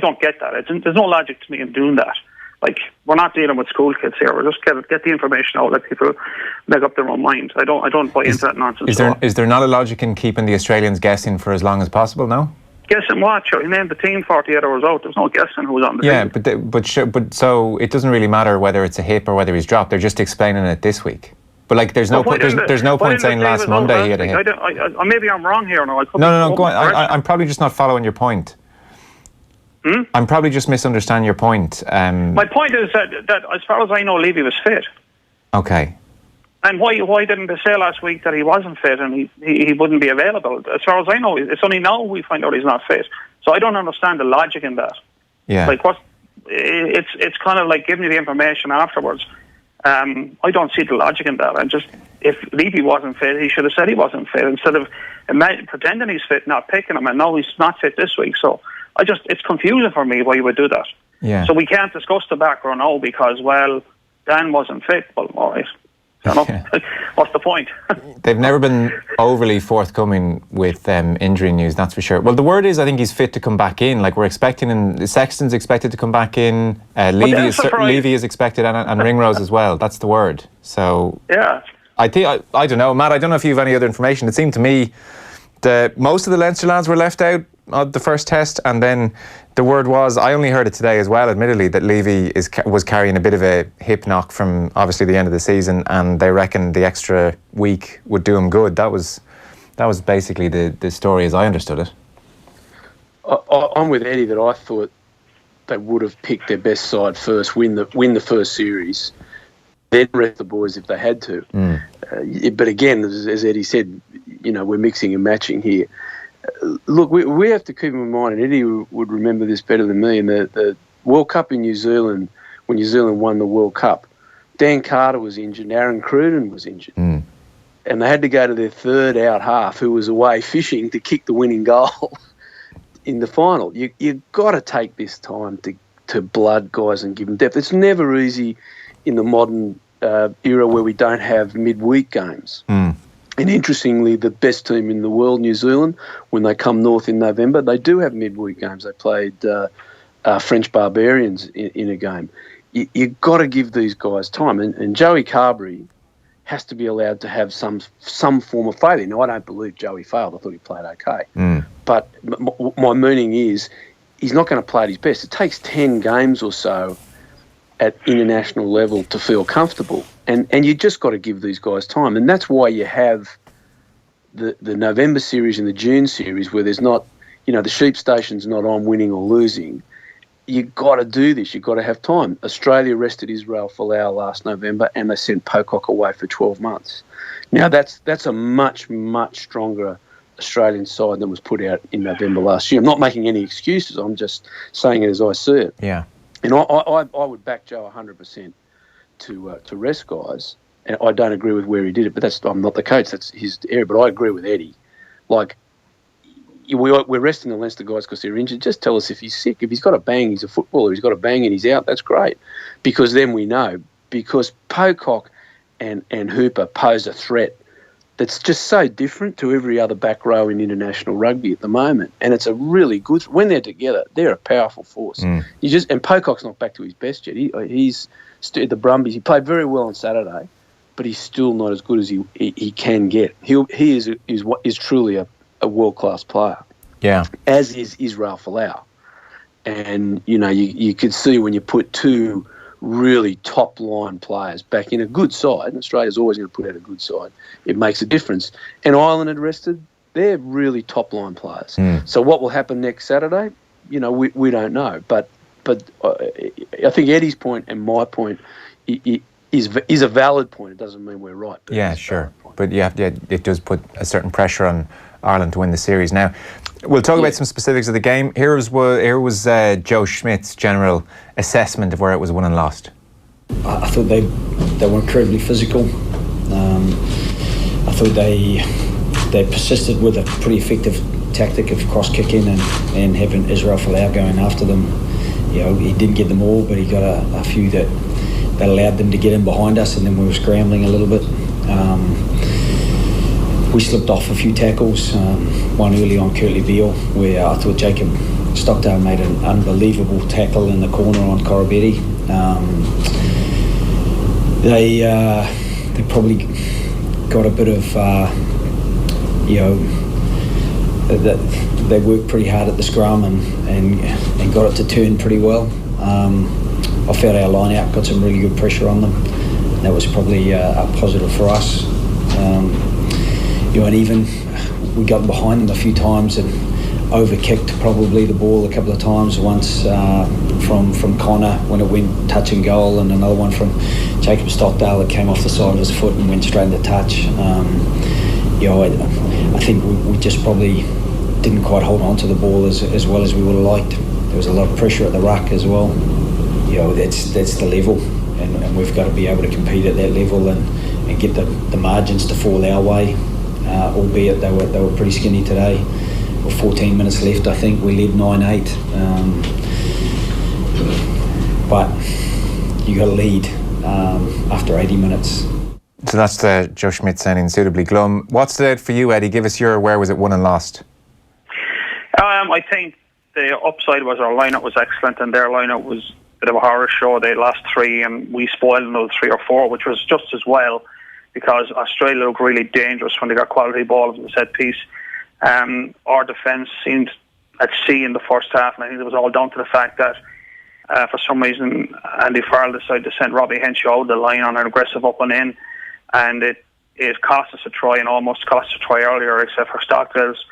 don't get that. There's no logic to me in doing that. Like, we're not dealing with school kids here. We're just get the information out, let people make up their own mind. I don't buy into that nonsense. Is there not a logic in keeping the Australians guessing for as long as possible now? Guessing what? Sure, you named the team 48 hours out. There's no guessing who's on the team. But so it doesn't really matter whether it's a hip or whether he's dropped. They're just explaining it this week. But like, there's no point saying last Monday he had a hip. Maybe I'm wrong here. No, go on. I'm probably just not following your point. I'm probably just misunderstanding your point. My point is that as far as I know, Levy was fit. Okay. And why didn't they say last week that he wasn't fit and he wouldn't be available? As far as I know, it's only now we find out he's not fit. So I don't understand the logic in that. Yeah. Like, it's kind of like giving you the information afterwards. I don't see the logic in that. And just, if Levy wasn't fit, he should have said he wasn't fit instead of pretending he's fit, not picking him, and now he's not fit this week. So it's confusing for me why you would do that. Yeah. So we can't discuss the back row now because, well, Dan wasn't fit. Well, all right. What's the point? They've never been overly forthcoming with injury news, that's for sure. Well, the word is, I think he's fit to come back in. Like, we're expecting him. Sexton's expected to come back in. Levy is expected, and Ringrose as well. That's the word. So yeah, I don't know, Matt. I don't know if you have any other information. It seemed to me that most of the Leinster lads were left out of the first test, and then the word was, I only heard it today as well, admittedly, that Levy was carrying a bit of a hip knock from obviously the end of the season, and they reckon the extra week would do him good. That was basically the story as I understood it. I'm with Eddie that I thought they would have picked their best side first, win the first series, then rest the boys if they had to. But again, as Eddie said, we're mixing and matching here. Look, we have to keep in mind, and Eddie would remember this better than me, in the World Cup in New Zealand, when New Zealand won the World Cup, Dan Carter was injured, Aaron Cruden was injured. And they had to go to their third out half, who was away fishing, to kick the winning goal in the final. You've got to take this time to blood guys and give them depth. It's never easy in the modern era where we don't have midweek games. And interestingly, the best team in the world, New Zealand, when they come north in November, they do have midweek games. They played French Barbarians in a game. You've got to give these guys time. And Joey Carberry has to be allowed to have some form of failure. Now, I don't believe Joey failed. I thought he played okay. But my meaning is, he's not going to play at his best. It takes 10 games or so at international level to feel comfortable. And you just got to give these guys time. And that's why you have the November series and the June series where there's not, the sheep station's not on winning or losing. You've got to do this. You've got to have time. Australia rested Israel Folau last November and they sent Pocock away for 12 months. Now, that's a much, much stronger Australian side than was put out in November last year. I'm not making any excuses. I'm just saying it as I see it. Yeah. And I would back Joe 100% to rest guys. And I don't agree with where he did it, but I'm not the coach. That's his area. But I agree with Eddie. Like, we're resting the Leinster guys because they're injured. Just tell us if he's sick. If he's got a bang, he's a footballer. He's got a bang and he's out. That's great, because then we know. Because Pocock and Hooper pose a threat that's just so different to every other back row in international rugby at the moment. And it's a really good... When they're together, they're a powerful force. And Pocock's not back to his best yet. He's still at the Brumbies. He played very well on Saturday, but he's still not as good as he can get. He is truly a world-class player. Yeah. As is Israel Folau. And, you could see when you put two really top-line players back in a good side, and Australia's always going to put out a good side, it makes a difference. And Ireland had rested, they're really top-line players. So what will happen next Saturday? We don't know. But I think Eddie's point and my point is a valid point. It doesn't mean we're right. But yeah, sure. But it does put a certain pressure on Ireland to win the series. Now, we'll talk about some specifics of the game. Here was Joe Schmidt's general assessment of where it was won and lost. I thought they were incredibly physical. I thought they persisted with a pretty effective tactic of cross-kicking and having Israel Folau going after them. He didn't get them all, but he got a few that allowed them to get in behind us, and then we were scrambling a little bit. We slipped off a few tackles, one early on Kurtley Beale, where I thought Jacob Stockdale made an unbelievable tackle in the corner on Corabetti. They probably got a bit of, they worked pretty hard at the scrum and got it to turn pretty well. I felt our line out got some really good pressure on them. That was probably a positive for us. And even we got behind them a few times and overkicked probably the ball a couple of times. Once from Connor when it went touch and goal, and another one from Jacob Stockdale that came off the side of his foot and went straight into touch. I think we just probably didn't quite hold on to the ball as well as we would have liked. There was a lot of pressure at the ruck as well. That's the level, and we've got to be able to compete at that level and get the margins to fall our way. Albeit they were pretty skinny today. With 14 minutes left, I think we led 9-8. But you got to lead after 80 minutes. So that's Joe Schmidt sounding suitably glum. What's the for you, Eddie? Give us your where was it won and lost? I think the upside was our lineup was excellent, and their lineup was a bit of a horror show. They lost 3, and we spoiled another 3 or 4, which was just as well, because Australia looked really dangerous when they got quality balls in the set piece. Our defence seemed at sea in the first half, and I think it was all down to the fact that for some reason Andy Farrell decided to send Robbie Henshaw out the line on an aggressive up and in, and it cost us a try, and almost cost us a try earlier, except for Stockdale's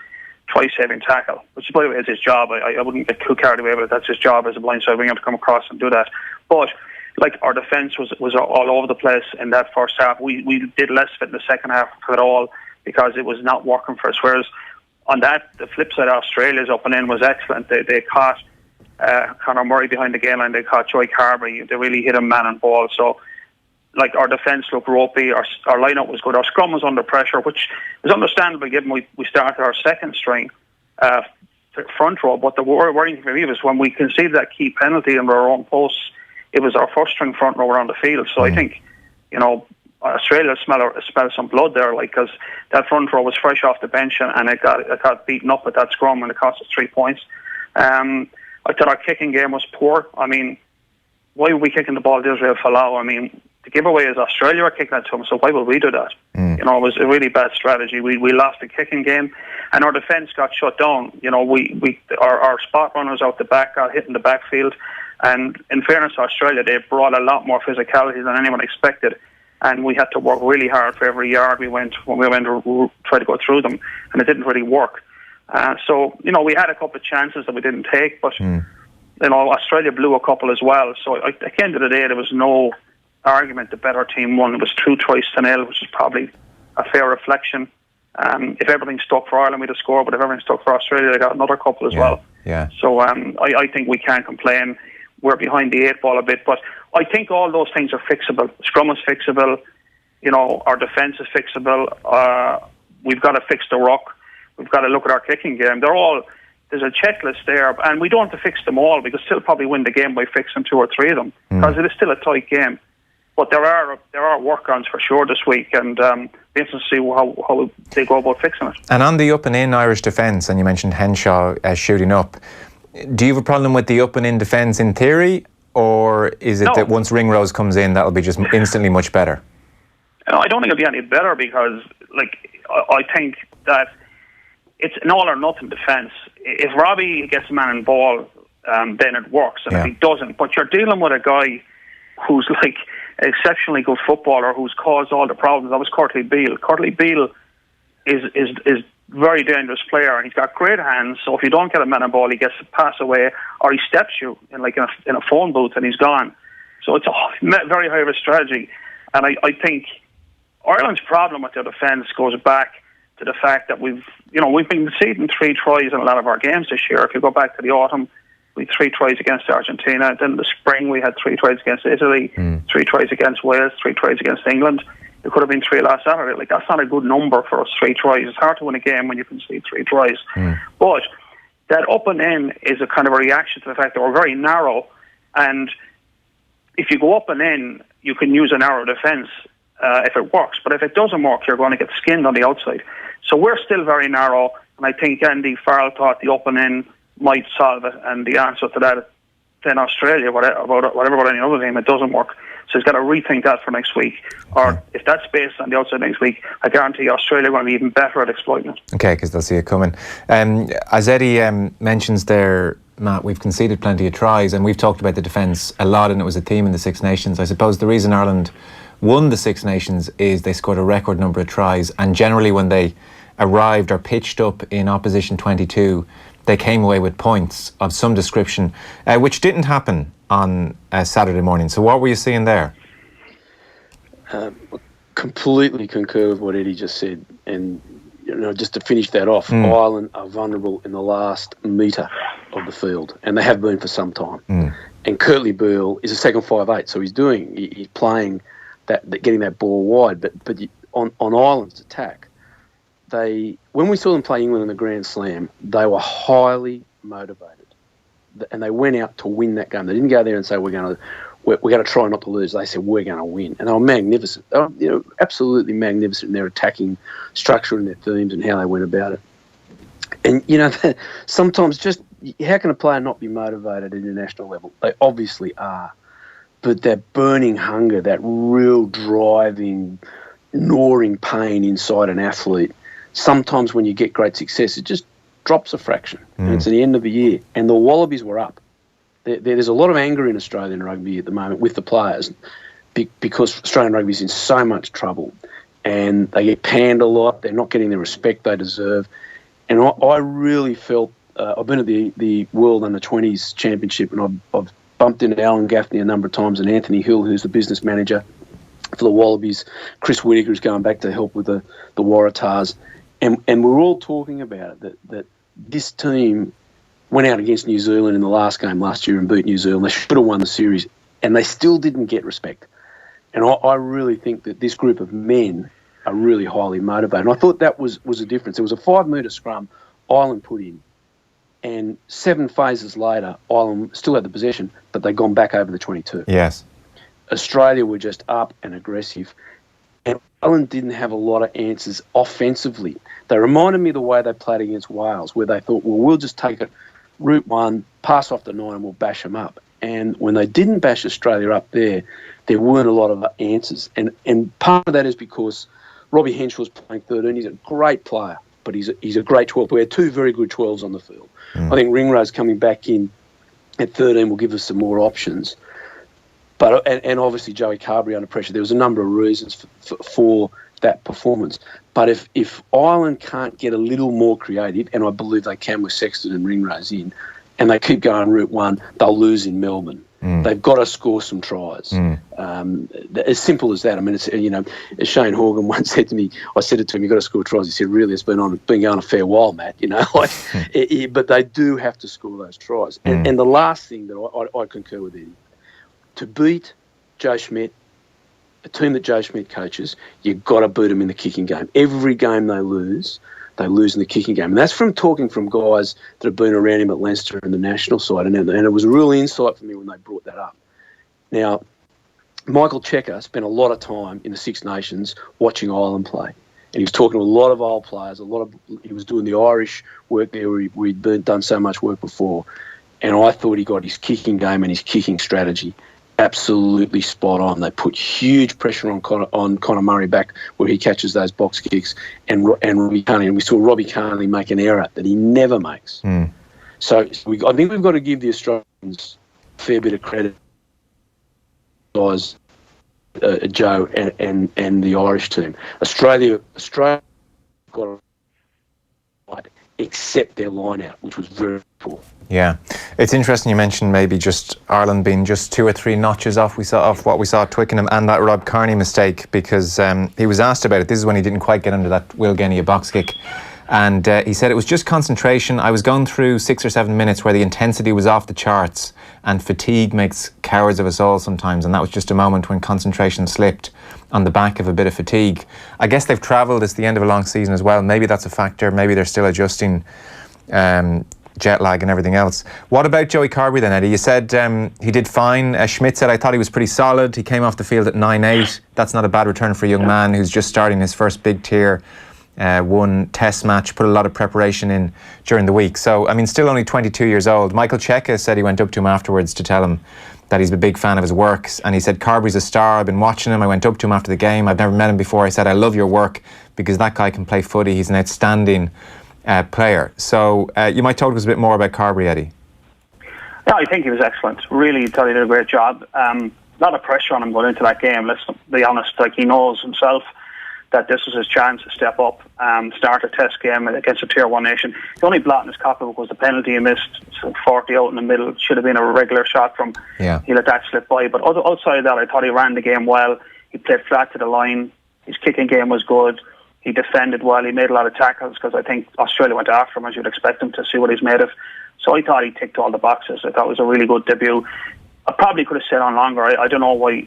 try-saving tackle, which by the way is his job. I wouldn't get too carried away with it. That's his job as a blindside winger to come across and do that. But our defence was all over the place in that first half. We did less of it in the second half at all because it was not working for us. Whereas on the flip side, Australia's up and in was excellent. They caught Conor Murray behind the game line. They caught Joy Carberry. They really hit him man and ball. So our defence looked ropey. Our lineup was good. Our scrum was under pressure, which is understandable given we started our second string front row. But the worrying thing for me was when we conceded that key penalty under our own posts, it was our first string front row around the field. So I think, Australia smelled some blood there, because that front row was fresh off the bench and it got beaten up at that scrum and it cost us 3 points. I thought our kicking game was poor. I mean, why were we kicking the ball to Israel Folau? I mean, the giveaway is Australia were kicking that to them, so why would we do that? It was a really bad strategy. We lost the kicking game, and our defence got shut down. Our spot runners out the back got hit in the backfield, and in fairness to Australia, they brought a lot more physicality than anyone expected, and we had to work really hard for every yard we went when we went to try to go through them, and it didn't really work. So we had a couple of chances that we didn't take, but Australia blew a couple as well. So at the end of the day, there was no argument the better team won. It was 2-0, which is probably a fair reflection. If everything stuck for Ireland, we'd have scored, but if everything stuck for Australia, they got another couple as well. Yeah. So I think we can't complain. We're behind the 8 ball a bit, but I think all those things are fixable. Scrum is fixable. Our defence is fixable. We've got to fix the ruck. We've got to look at our kicking game. There's a checklist there, and we don't have to fix them all. We could still probably win the game by fixing 2 or 3 of them, because it is still a tight game. But there are work-ons for sure this week, and be interesting to see how they go about fixing it. And on the up and in Irish defence, and you mentioned Henshaw shooting up, do you have a problem with the up and in defence in theory, or is it that once Ringrose comes in, that'll be just instantly much better? I don't think it'll be any better, because I think that it's an all or nothing defence. If Robbie gets a man in ball, then it works, and if he doesn't, but you're dealing with a guy who's an exceptionally good footballer who's caused all the problems. That was Curtly Beale. Curtly Beale is very dangerous player, and he's got great hands. So if you don't get a man in ball, he gets to pass away, or he steps you in a phone booth, and he's gone. So it's a very high risk strategy, and I think Ireland's problem with their defence goes back to the fact that we've been conceding 3 tries in a lot of our games this year. If you go back to the autumn, we had 3 tries against Argentina. Then in the spring, we had 3 tries against Italy, 3 tries against Wales, 3 tries against England. It could have been 3 last Saturday. That's not a good number for us, 3 tries. It's hard to win a game when you concede 3 tries. But that up and in is a kind of a reaction to the fact that we're very narrow. And if you go up and in, you can use a narrow defence if it works. But if it doesn't work, you're going to get skinned on the outside. So we're still very narrow. And I think Andy Farrell thought the up and in might solve it, and the answer to that, then Australia, whatever any other team, it doesn't work. So he's got to rethink that for next week. Or if that's based on the outside next week, I guarantee Australia are going to be even better at exploiting it. Okay, because they'll see it coming. As Eddie mentions there, Matt, we've conceded plenty of tries, and we've talked about the defence a lot, and it was a theme in the Six Nations. I suppose the reason Ireland won the Six Nations is they scored a record number of tries, and generally when they arrived or pitched up in opposition 22, they came away with points of some description, which didn't happen on Saturday morning. So what were you seeing there? Completely concur with what Eddie just said. And, just to finish that off, Ireland are vulnerable in the last metre of the field, and they have been for some time. And Curtly Beale is a second 5'8", so he's playing that getting that ball wide. But on Ireland's attack, when we saw them play England in the Grand Slam, they were highly motivated, and they went out to win that game. They didn't go there and say we're going to try not to lose. They said we're going to win, and they were magnificent. They were, absolutely magnificent in their attacking structure and their themes and how they went about it. And sometimes just how can a player not be motivated at international level? They obviously are, but that burning hunger, that real driving, gnawing pain inside an athlete. Sometimes when you get great success, it just drops a fraction. And it's the end of the year. And the Wallabies were up. There's a lot of anger in Australian rugby at the moment with the players because Australian rugby is in so much trouble. And they get panned a lot. They're not getting the respect they deserve. And I really felt... I've been at the World Under-20s Championship, and I've bumped into Alan Gaffney a number of times, and Anthony Hill, who's the business manager for the Wallabies. Chris Whittaker is going back to help with the Waratahs. And we're all talking about it, that this team went out against New Zealand in the last game last year and beat New Zealand. They should have won the series, and they still didn't get respect. And I really think that this group of men are really highly motivated. And I thought that was a difference. There was a 5-metre scrum Ireland put in, and 7 phases later, Ireland still had the possession, but they'd gone back over the 22. Yes. Australia were just up and aggressive. And Ireland didn't have a lot of answers offensively. They reminded me of the way they played against Wales, where they thought, well, we'll just take it route one, pass off the 9, and we'll bash them up. And when they didn't bash Australia up there weren't a lot of answers. And part of that is because Robbie Henshaw's playing 13. He's a great player, but he's a great 12. We had 2 very good 12s on the field. I think Ringrose coming back in at 13 will give us some more options. But and obviously Joey Carberry under pressure. There was a number of reasons for that performance. But if Ireland can't get a little more creative, and I believe they can with Sexton and Ringrose in, and they keep going route one, they'll lose in Melbourne. They've got to score some tries. As simple as that. I mean, it's, as Shane Horgan once said to me, I said it to him, you've got to score tries. He said, really, it's been going a fair while, Matt, but they do have to score those tries. And the last thing that I concur with Eddie, to beat Joe Schmidt, a team that Joe Schmidt coaches, you've got to beat them in the kicking game. Every game they lose in the kicking game. And that's from talking from guys that have been around him at Leinster and the national side. And it was a real insight for me when they brought that up. Now, Michael Checker spent a lot of time in the Six Nations watching Ireland play. And he was talking to a lot of old players. He was doing the Irish work there where we'd done so much work before. And I thought he got his kicking game and his kicking strategy absolutely spot on. They put huge pressure on Conor Murray back where he catches those box kicks, and Robbie Carney, and we saw Robbie Carney make an error that he never makes. So I think we've got to give the Australians a fair bit of credit, guys, Joe and the Irish team. Australia got it right, except their line out, which was very poor. Yeah, it's interesting you mentioned maybe just Ireland being just 2 or 3 notches off what we saw at Twickenham, and that Rob Kearney mistake, because he was asked about it. This is when he didn't quite get under that Will Genia box kick, and he said it was just concentration. I was going through 6 or 7 minutes where the intensity was off the charts, and fatigue makes cowards of us all sometimes, and that was just a moment when concentration slipped on the back of a bit of fatigue. I guess they've travelled. It's the end of a long season as well. Maybe that's a factor. Maybe they're still adjusting jet lag and everything else. What about Joey Carberry then, Eddie? You said he did fine. Schmidt said, I thought he was pretty solid. He came off the field at 9-8. That's not a bad return for a young man who's just starting his first big tier one test match, put a lot of preparation in during the week. So, I mean, still only 22 years old. Michael Cheika said he went up to him afterwards to tell him that he's a big fan of his work. And he said, Carberry's a star. I've been watching him. I went up to him after the game. I've never met him before. I said, I love your work because that guy can play footy. He's an outstanding player. So you might talk to us a bit more about Carberry, Eddie. Yeah, I think he was excellent. Really thought he did a great job. A lot of pressure on him going into that game. Let's be honest, like, he knows himself that this was his chance to step up, start a test game against a Tier 1 nation. The only blot in his copybook was the penalty he missed, 40 out in the middle. It should have been a regular shot from, he let that slip by. But outside of that, I thought he ran the game well. He played flat to the line. His kicking game was good. He defended well. He made a lot of tackles because I think Australia went after him, as you'd expect him, to see what he's made of. So I thought he ticked all the boxes. I thought it was a really good debut. I probably could have stayed on longer. I don't know why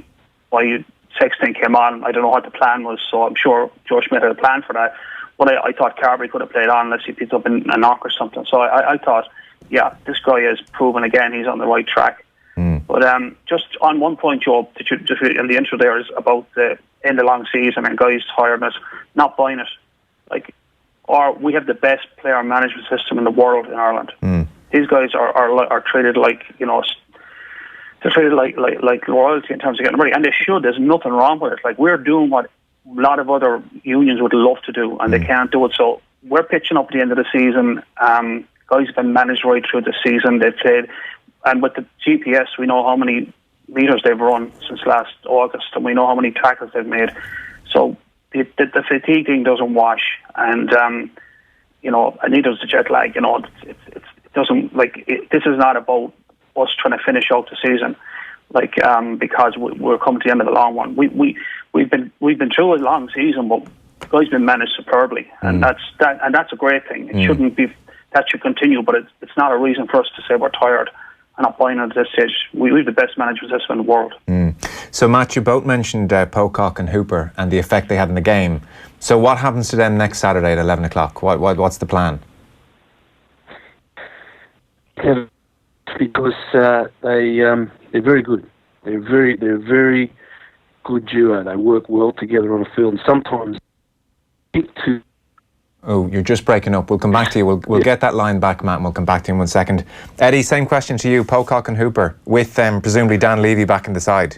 Sexton came on. I don't know what the plan was, so I'm sure Joe Schmidt had a plan for that. But I thought Carberry could have played on unless he picked up a knock or something. So I thought, yeah, this guy has proven again he's on the right track. But just on one point, Joe, that you just in the intro there is about the end of long season and guys tiredness, not buying it. We have the best player management system in the world in Ireland. These guys are treated like, you know, they're treated like royalty in terms of getting ready, and they should. There's nothing wrong with it. Like, we're doing what a lot of other unions would love to do, and they can't do it. So we're pitching up at the end of the season. Guys have been managed right through the season. They've played, and with the GPS, we know how many metres they've run since last August, and we know how many tackles they've made. So the fatigue thing doesn't wash, and you know, and neither does the jet lag. You know, it doesn't, like, this is not about us trying to finish out the season, like, because we're coming to the end of the long one. We've been through a long season, but guys been managed superbly, and that's a great thing. It shouldn't be, that should continue, but it's not a reason for us to say we're tired. I'm not buying it at this stage. We have the best management system in the world. So, Matt, you both mentioned Pocock and Hooper and the effect they had in the game. So what happens to them next Saturday at 11 o'clock? What's the plan? Because they're very good. They're very good duo. They work well together on the field, and sometimes to. Oh, you're just breaking up. We'll come back to you. We'll get that line back, Matt, and we'll come back to you in 1 second. Eddie, same question to you. Pocock and Hooper, with presumably Dan Levy back in the side.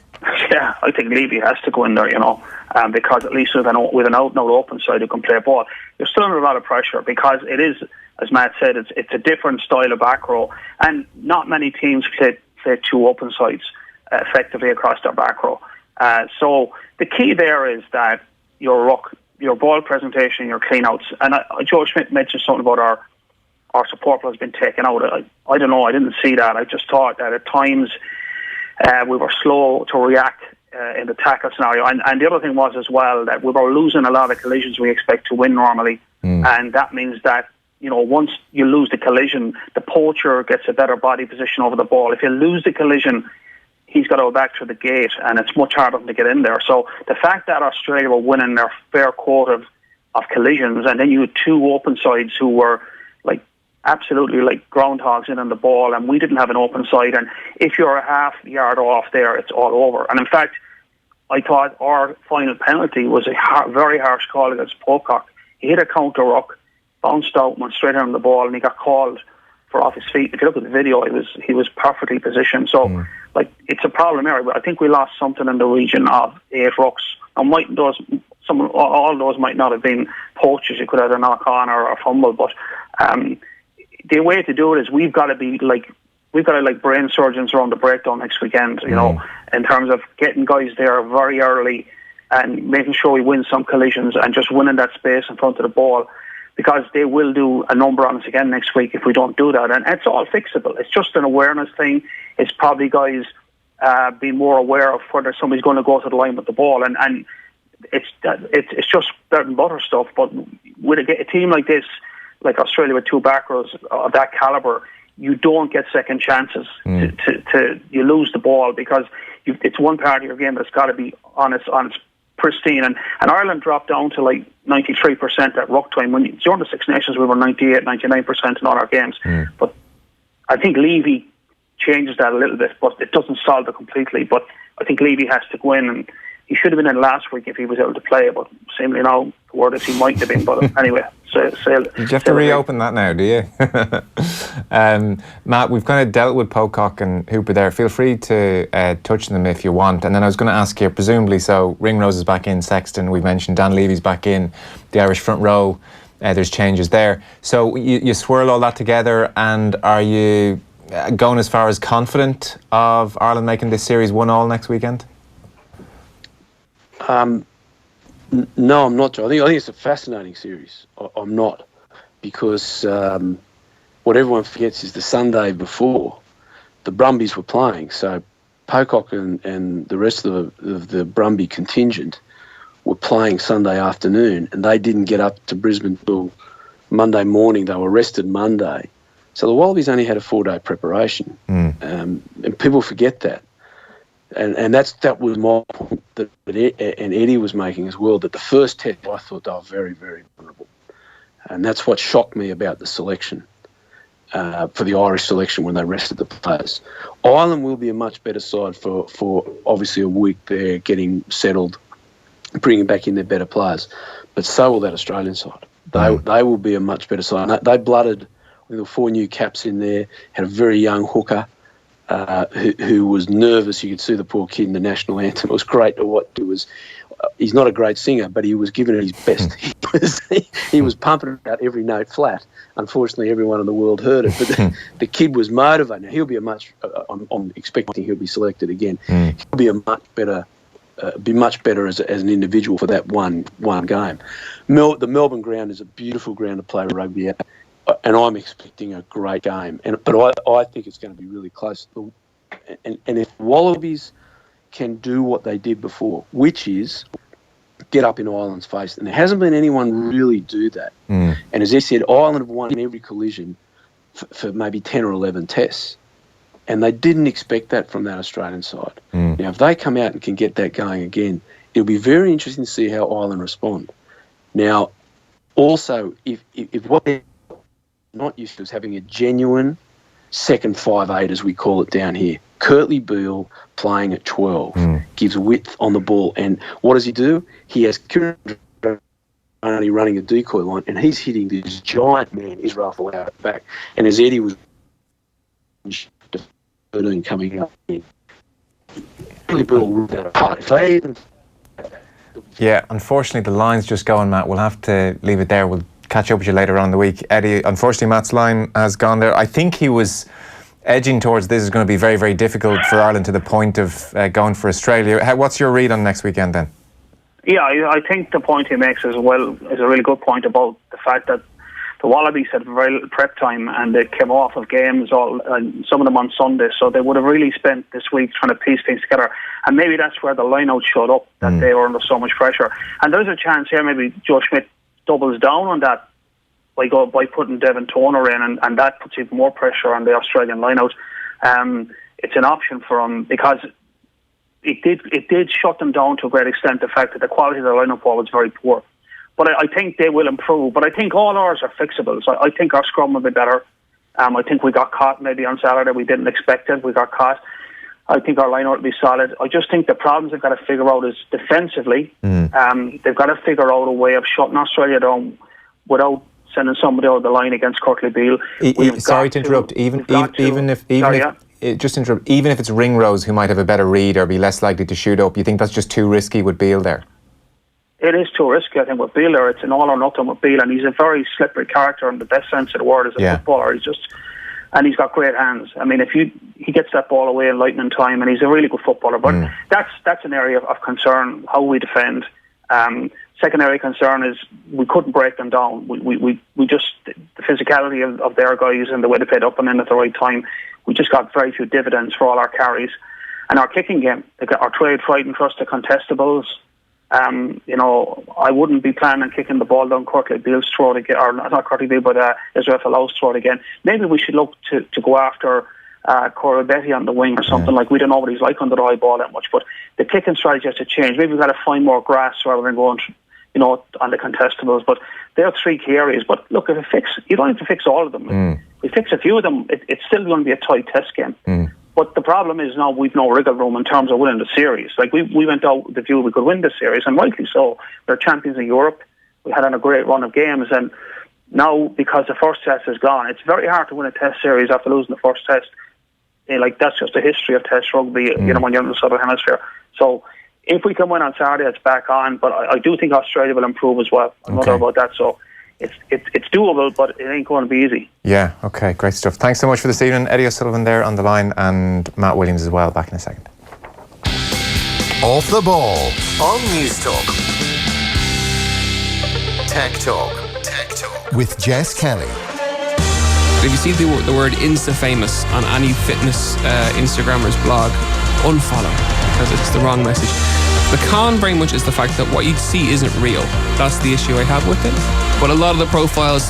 Yeah, I think Levy has to go in there, you know, because at least with an out-and-out open side who can play ball, you're still under a lot of pressure because it is, as Matt said, it's a different style of back row, and not many teams play two open sides effectively across their back row. So the key there is that your ruck, your ball presentation, your clean-outs, and Joe Schmidt mentioned something about our support has been taken out. I don't know, I didn't see that. I just thought that at times we were slow to react in the tackle scenario, and the other thing was as well that we were losing a lot of collisions we expect to win normally, and that means that, you know, once you lose the collision, the poacher gets a better body position over the ball. If you lose the collision, he's got to go back through the gate, and it's much harder to get in there. So the fact that Australia were winning their fair quota of collisions, and then you had two open sides who were like absolutely like groundhogs in on the ball, and we didn't have an open side, and if you're a half yard off there, it's all over. And in fact, I thought our final penalty was a very harsh call against Pocock. He hit a counter ruck, bounced out, went straight on the ball, and he got called for off his feet. If you look at the video, he was perfectly positioned. So like, it's a problem area, but I think we lost something in the region of 8 rucks. And all those might not have been poachers. You could have a knock on or a fumble, but the way to do it is we've got to brain surgeons around the breakdown next weekend, you know, in terms of getting guys there very early and making sure we win some collisions and just winning that space in front of the ball, because they will do a number on us again next week if we don't do that. And it's all fixable. It's just an awareness thing. It's probably guys being more aware of whether somebody's going to go to the line with the ball, and it's just bread and butter stuff. But with a team like this, like Australia with two back rows of that calibre, you don't get second chances. You lose the ball because it's one part of your game that's got to be on its pristine. And Ireland dropped down to like 93% at ruck time. When during the Six Nations, we were 98, 99% in all our games. But I think Levy changes that a little bit, but it doesn't solve it completely. But I think Levy has to go in, and he should have been in last week if he was able to play, but seemingly now the word is he might have been. But anyway, so you have to reopen that now, do you? Matt, we've kind of dealt with Pocock and Hooper there. Feel free to touch them if you want. And then I was going to ask you, presumably, so Ringrose is back in, Sexton, we've mentioned Dan Levy's back in, the Irish front row, there's changes there. So you swirl all that together, and are you going as far as confident of Ireland making this series 1-1 next weekend? No, I'm not, Joe. I think it's a fascinating series. I'm not, because what everyone forgets is the Sunday before, the Brumbies were playing. So Pocock and the rest of the Brumby contingent were playing Sunday afternoon, and they didn't get up to Brisbane till Monday morning. They were rested Monday. So the Wallabies only had a 4-day preparation, and people forget that. And that was my point that Eddie was making as well, that the first test I thought they were very, very vulnerable. And that's what shocked me about the selection, for the Irish selection when they rested the players. Ireland will be a much better side for obviously a week there, getting settled, bringing back in their better players. But so will that Australian side. They will be a much better side. And they blooded, there were 4 new caps in there, had a very young hooker, who was nervous. You could see the poor kid in the national anthem. It was great to watch. He's not a great singer, but he was giving it his best. He was pumping out every note flat. Unfortunately, everyone in the world heard it. But the kid was motivated. Now, he'll be I'm expecting he'll be selected again. He'll be a much better, as an individual for that one game. The Melbourne ground is a beautiful ground to play rugby at. And I'm expecting a great game. But I think it's going to be really close. And if Wallabies can do what they did before, which is get up in Ireland's face, and there hasn't been anyone really do that. And as I said, Ireland have won every collision for maybe 10 or 11 tests. And they didn't expect that from that Australian side. Now, if they come out and can get that going again, it'll be very interesting to see how Ireland respond. Now, also, if what they're not used to is having a genuine second 5'8", as we call it down here. Kurtley Beale playing at 12 gives width on the ball. And what does he do? He has Kieran only running a decoy line, and he's hitting this giant man, Israel Folau, at the back. And as Eddie was 13 coming up here, Kurtley Beale ruled that apart. Yeah, unfortunately the line's just going, Matt. We'll have to leave it there. We'll catch up with you later on in the week. Eddie, unfortunately Matt's line has gone there. I think he was edging towards this is going to be very, very difficult for Ireland to the point of going for Australia. What's your read on next weekend then? Yeah, I think the point he makes as well is a really good point about the fact that the Wallabies had very little prep time, and they came off of games, and some of them on Sunday, so they would have really spent this week trying to piece things together. And maybe that's where the line-out showed up, that they were under so much pressure. And there's a chance here maybe Joe Schmidt doubles down on that by putting Devin Toner in, and that puts even more pressure on the Australian lineout. It's an option for him because it did shut them down to a great extent, the fact that the quality of the lineup was very poor. But I think they will improve. But I think all ours are fixable. So I think our scrum will be better. I think we got caught maybe on Saturday. We didn't expect it. We got caught. I think our line-out will be solid. I just think the problems they've got to figure out is defensively. They've got to figure out a way of shutting Australia down without sending somebody over the line against Kurtley Beale. Sorry to interrupt. Even if it's Ringrose who might have a better read or be less likely to shoot up, you think that's just too risky with Beale there? It is too risky, I think, with Beale there. It's an all or nothing with Beale, and he's a very slippery character in the best sense of the word as a footballer. And he's got great hands. I mean, he gets that ball away in lightning time, and he's a really good footballer. But that's an area of concern, how we defend. Second area of concern is we couldn't break them down. We just, the physicality of their guys and the way they played up and in at the right time, we just got very few dividends for all our carries. And our kicking game, our trade frightened for us to contestables. I wouldn't be planning on kicking the ball down Kurtley Beale's throat again, or not Kurtley Beale, but Israel Folau's throat again. Maybe we should look to go after Corey Betty on the wing or something. Like, we don't know what he's like under the high ball that much, but the kicking strategy has to change. Maybe we've got to find more grass rather than going, on the contestables. But there are 3 key areas. But look, you don't have to fix all of them. If we fix a few of them, it's still going to be a tight test game. But the problem is now we've no wriggle room in terms of winning the series. Like we went out with the view we could win the series, and rightly so. We're champions in Europe. We had on a great run of games, and now because the first test is gone, it's very hard to win a test series after losing the first test. Like that's just the history of test rugby, you know, when you're in the Southern Hemisphere. So if we can win on Saturday, it's back on. But I do think Australia will improve as well. I'm not sure about that. So it's doable, but it ain't going to be easy. Yeah, okay, great stuff. Thanks so much for this evening. Eddie O'Sullivan there on the line, and Matt Williams as well, back in a second. Off the ball on News Talk. Tech Talk. With Jess Kelly. If you see the word Insta-famous on any fitness Instagrammer's blog, unfollow, because it's the wrong message. The con very much is the fact that what you see isn't real. That's the issue I have with it. But a lot of the profiles,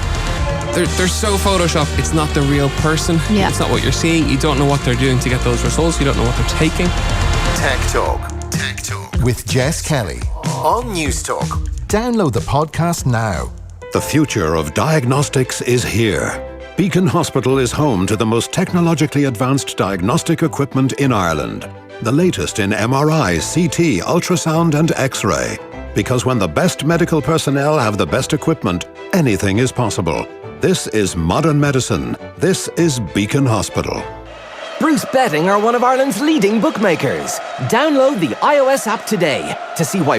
they're so photoshopped, it's not the real person. Yeah. It's not what you're seeing. You don't know what they're doing to get those results. You don't know what they're taking. Tech Talk. With Jess Kelly on News Talk. Download the podcast now. The future of diagnostics is here. Beacon Hospital is home to the most technologically advanced diagnostic equipment in Ireland. The latest in MRI, CT, ultrasound and X-ray. Because when the best medical personnel have the best equipment, anything is possible. This is modern medicine. This is Beacon Hospital. Bruce Betting are one of Ireland's leading bookmakers. Download the iOS app today to see why